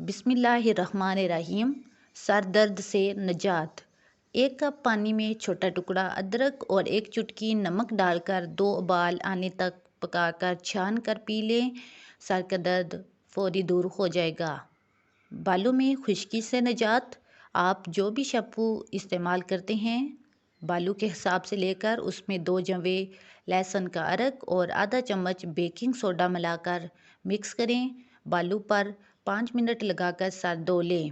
बिस्मिल्लाहिर्रहमानिर्रहीम। सर दर्द से निजात। 1 कप पानी में छोटा टुकड़ा अदरक और 1 चुटकी नमक डालकर 2 उबाल आने तक पकाकर छान कर पी लें। सर का दर्द फौरी दूर हो जाएगा। बालों में खुश्की से निजात। आप जो भी शैम्पू इस्तेमाल करते हैं, बालों के हिसाब से लेकर उसमें 2 जवे लहसुन का अरक और आधा चम्मच बेकिंग सोडा मिलाकर मिक्स करें। बालों पर 5 मिनट लगाकर सर धो लें।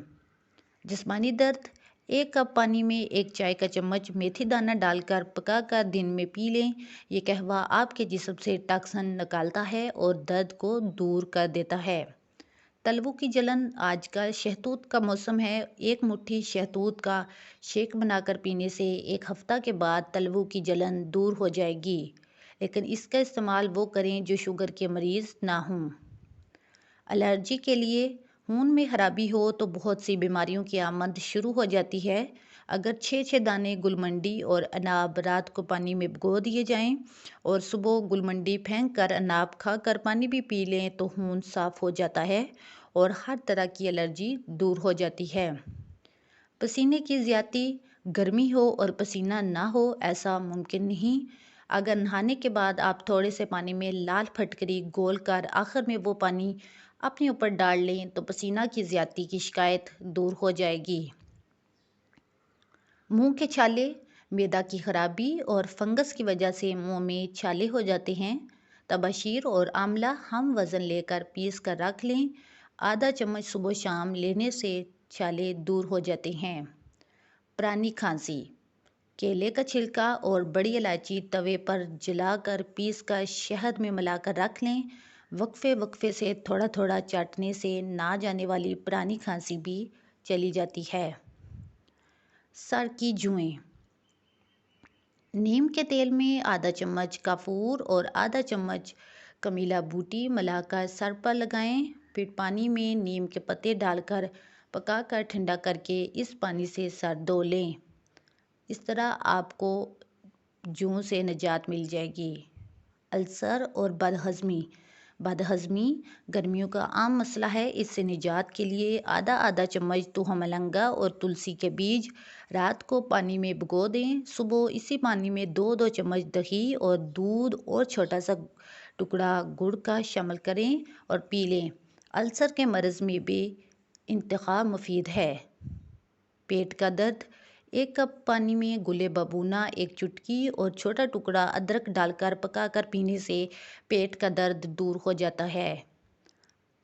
जिस्मानी दर्द। 1 कप पानी में 1 चाय का चम्मच मेथी दाना डालकर पकाकर दिन में पी लें। ये कहवा आपके जिस्म से टॉक्सिन निकालता है और दर्द को दूर कर देता है। तलवों की जलन। आजकल शहतूत का मौसम है। 1 मुट्ठी शहतूत का शेक बनाकर पीने से 1 हफ्ता के बाद तलवों की जलन दूर हो जाएगी, लेकिन इसका इस्तेमाल वो करें जो शुगर के मरीज़ ना हों। एलर्जी के लिए। खून में खराबी हो तो बहुत सी बीमारियों की आमद शुरू हो जाती है। अगर 6 दाने गुलमंडी और अनाब रात को पानी में भिगो दिए जाएं और सुबह गुलमंडी फेंक कर अनाब खाकर पानी भी पी लें तो खून साफ़ हो जाता है और हर तरह की एलर्जी दूर हो जाती है। पसीने की ज़्यादती। गर्मी हो और पसीना ना हो ऐसा मुमकिन नहीं। अगर नहाने के बाद आप थोड़े से पानी में लाल फटकरी घोल कर आखिर में वो पानी अपने ऊपर डाल लें तो पसीना की ज़्यादती की शिकायत दूर हो जाएगी। मुंह के छाले। मैदा की खराबी और फंगस की वजह से मुंह में छाले हो जाते हैं। तबाशीर और आंवला हम वज़न लेकर पीस कर रख लें। आधा चम्मच सुबह शाम लेने से छाले दूर हो जाते हैं। पुरानी खांसी। केले का छिलका और बड़ी इलायची तवे पर जलाकर पीस कर शहद में मिलाकर रख लें। वक्फे वक्फे से थोड़ा थोड़ा चाटने से ना जाने वाली पुरानी खांसी भी चली जाती है। सर की जुएं। नीम के तेल में आधा चम्मच काफूर और आधा चम्मच कमीला बूटी मिलाकर सर पर लगाएं। फिर पानी में नीम के पत्ते डालकर पकाकर ठंडा करके इस पानी से सर धो लें। इस तरह आपको जुओं से निजात मिल जाएगी। अल्सर और बदहज़मी गर्मियों का आम मसला है। इससे निजात के लिए आधा आधा चम्मच तुहमलंगा और तुलसी के बीज रात को पानी में भिगो दें। सुबह इसी पानी में 2-2 चम्मच दही और दूध और छोटा सा टुकड़ा गुड़ का शामिल करें और पी लें। अल्सर के मर्ज़ में भी इंतहा मुफीद है। पेट का दर्द। 1 कप पानी में गुले बबूना 1 चुटकी और छोटा टुकड़ा अदरक डालकर पकाकर पीने से पेट का दर्द दूर हो जाता है।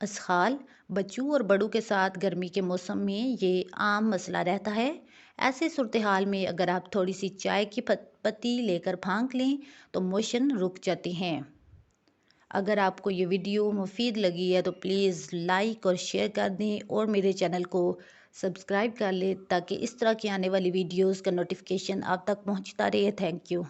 असखाल। बच्चों और बड़ों के साथ गर्मी के मौसम में ये आम मसला रहता है। ऐसे सूरत हाल में अगर आप थोड़ी सी चाय की पत्ती लेकर फांक लें तो मोशन रुक जाते हैं। अगर आपको ये वीडियो मुफीद लगी है तो प्लीज़ लाइक और शेयर कर दें और मेरे चैनल को सब्सक्राइब कर लें ताकि इस तरह की आने वाली वीडियोस का नोटिफिकेशन आप तक पहुंचता रहे। Thank you.